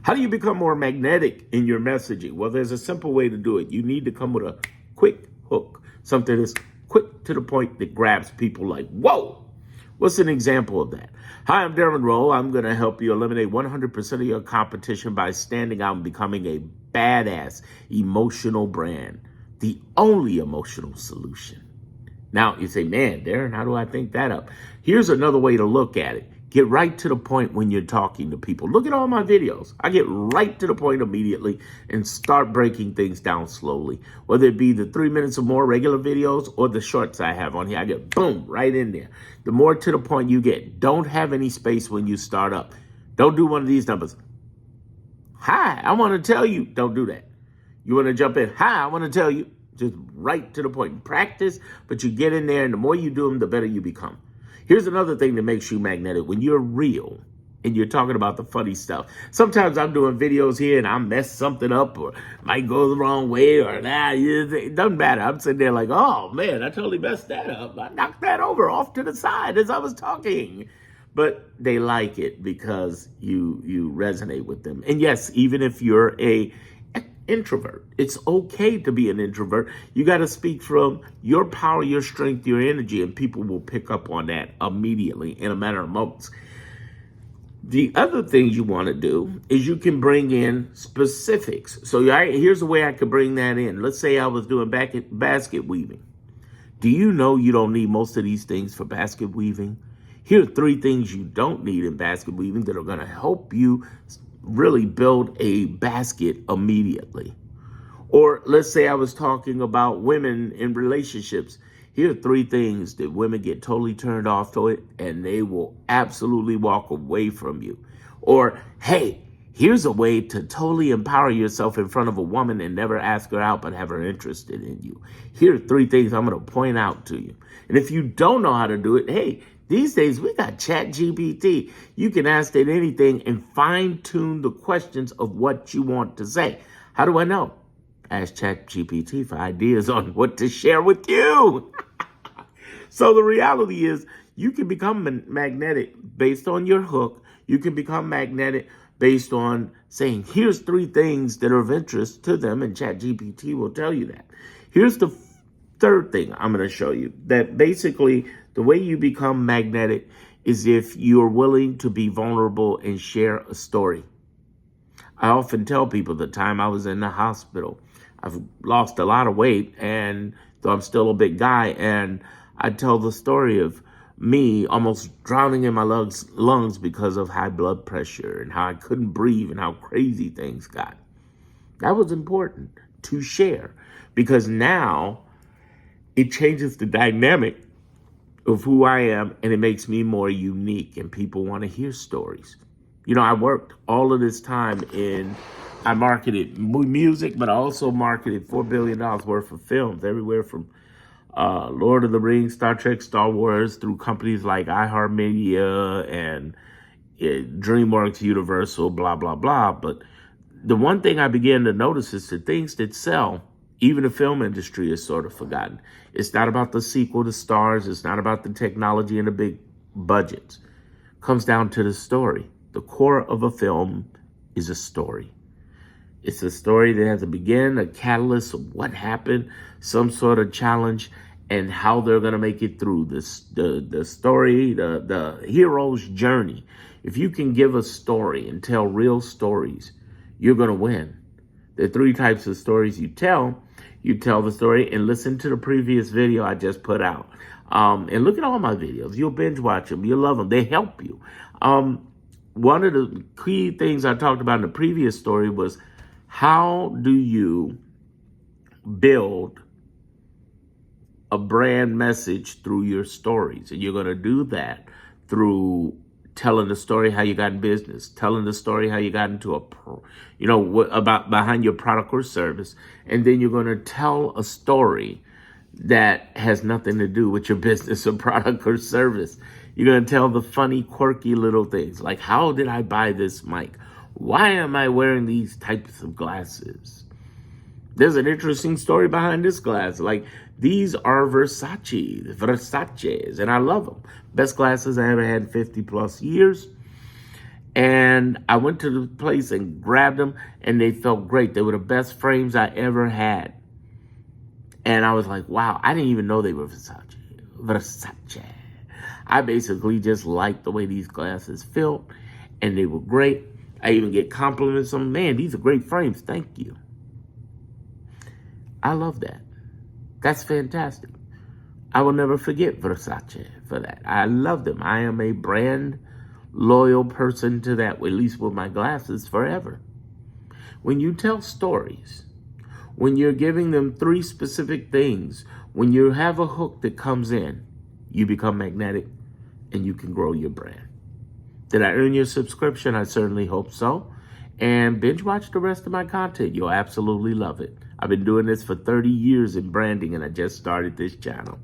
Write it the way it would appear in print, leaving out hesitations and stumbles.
How do you become more magnetic in your messaging? Well, there's a simple way to do it. You need to come with a quick hook, something that's quick to the point that grabs people like, whoa. What's an example of that? Hi, I'm Darren Rowe. I'm going to help you eliminate 100% of your competition by standing out and becoming a badass emotional brand, the only emotional solution. Now, you say, man, Darren, how do I think that up? Here's another way to look at it. Get right to the point when you're talking to people. Look at all my videos. I get right to the point immediately and start breaking things down slowly. Whether it be the 3 minutes or more regular videos or the shorts I have on here, I get boom, right in there. The more to the point you get, don't have any space when you start up. Don't do one of these numbers. Hi, I want to tell you. Don't do that. You want to jump in. Hi, I want to tell you. Just right to the point. Practice, but you get in there, and the more you do them, the better you become. Here's another thing that makes you magnetic. When you're real and you're talking about the funny stuff. Sometimes I'm doing videos here and I mess something up or might go the wrong way or it doesn't matter. I'm sitting there like, oh man, I totally messed that up. I knocked that over off to the side as I was talking. But they like it because you resonate with them. And yes, even if you're a introvert, it's okay to be an introvert. You got to speak from your power, your strength, your energy, and people will pick up on that immediately in a matter of moments. The other thing you want to do is you can bring in specifics. So here's the way I could bring that in. Let's say I was doing basket weaving. Do you know you don't need most of these things for basket weaving? Here are 3 things you don't need in basket weaving that are going to help you really build a basket immediately. Or let's say I was talking about women in relationships. Here are 3 things that women get totally turned off to it and they will absolutely walk away from you. Or, hey, here's a way to totally empower yourself in front of a woman and never ask her out but have her interested in you. Here are 3 things I'm going to point out to you. And if you don't know how to do it, hey, these days, we got ChatGPT. You can ask it anything and fine-tune the questions of what you want to say. How do I know? Ask ChatGPT for ideas on what to share with you. So the reality is you can become magnetic based on your hook. You can become magnetic based on saying, here's 3 things that are of interest to them, and ChatGPT will tell you that. Here's the third thing I'm going to show you, that basically the way you become magnetic is if you're willing to be vulnerable and share a story. I often tell people the time I was in the hospital, I've lost a lot of weight, and though I'm still a big guy, and I tell the story of me almost drowning in my lungs because of high blood pressure and how I couldn't breathe and how crazy things got. That was important to share because now it changes the dynamic of who I am, and it makes me more unique, and people want to hear stories. You know, I worked all of this time I marketed music, but I also marketed $4 billion worth of films, everywhere from Lord of the Rings, Star Trek, Star Wars, through companies like iHeartMedia and DreamWorks, Universal, blah, blah, blah. But the one thing I began to notice is the things that sell, even the film industry is sort of forgotten. It's not about the sequel to Stars. It's not about the technology and the big budgets. It comes down to the story. The core of a film is a story. It's a story that has a begin, a catalyst of what happened, some sort of challenge, and how they're going to make it through this. The story, the hero's journey. If you can give a story and tell real stories, you're going to win. There are 3 types of stories you tell. You tell the story and listen to the previous video I just put out. And look at all my videos. You'll binge watch them. You'll love them. They help you. One of the key things I talked about in the previous story was how do you build a brand message through your stories? And you're going to do that through telling the story how you got in business, telling the story how you got into about behind your product or service. And then you're going to tell a story that has nothing to do with your business or product or service. You're going to tell the funny, quirky little things like, how did I buy this mic? Why am I wearing these types of glasses? There's an interesting story behind this glass. Like, these are Versace's, and I love them. Best glasses I ever had in 50 plus years. And I went to the place and grabbed them, and they felt great. They were the best frames I ever had. And I was like, wow, I didn't even know they were Versace. Versace. I basically just liked the way these glasses felt, and they were great. I even get compliments on, man, these are great frames. Thank you. I love that. That's fantastic. I will never forget Versace for that. I love them. I am a brand loyal person to that, at least with my glasses, forever. When you tell stories, when you're giving them 3 specific things, when you have a hook that comes in, you become magnetic and you can grow your brand. Did I earn your subscription? I certainly hope so. And binge watch the rest of my content. You'll absolutely love it. I've been doing this for 30 years in branding, and I just started this channel.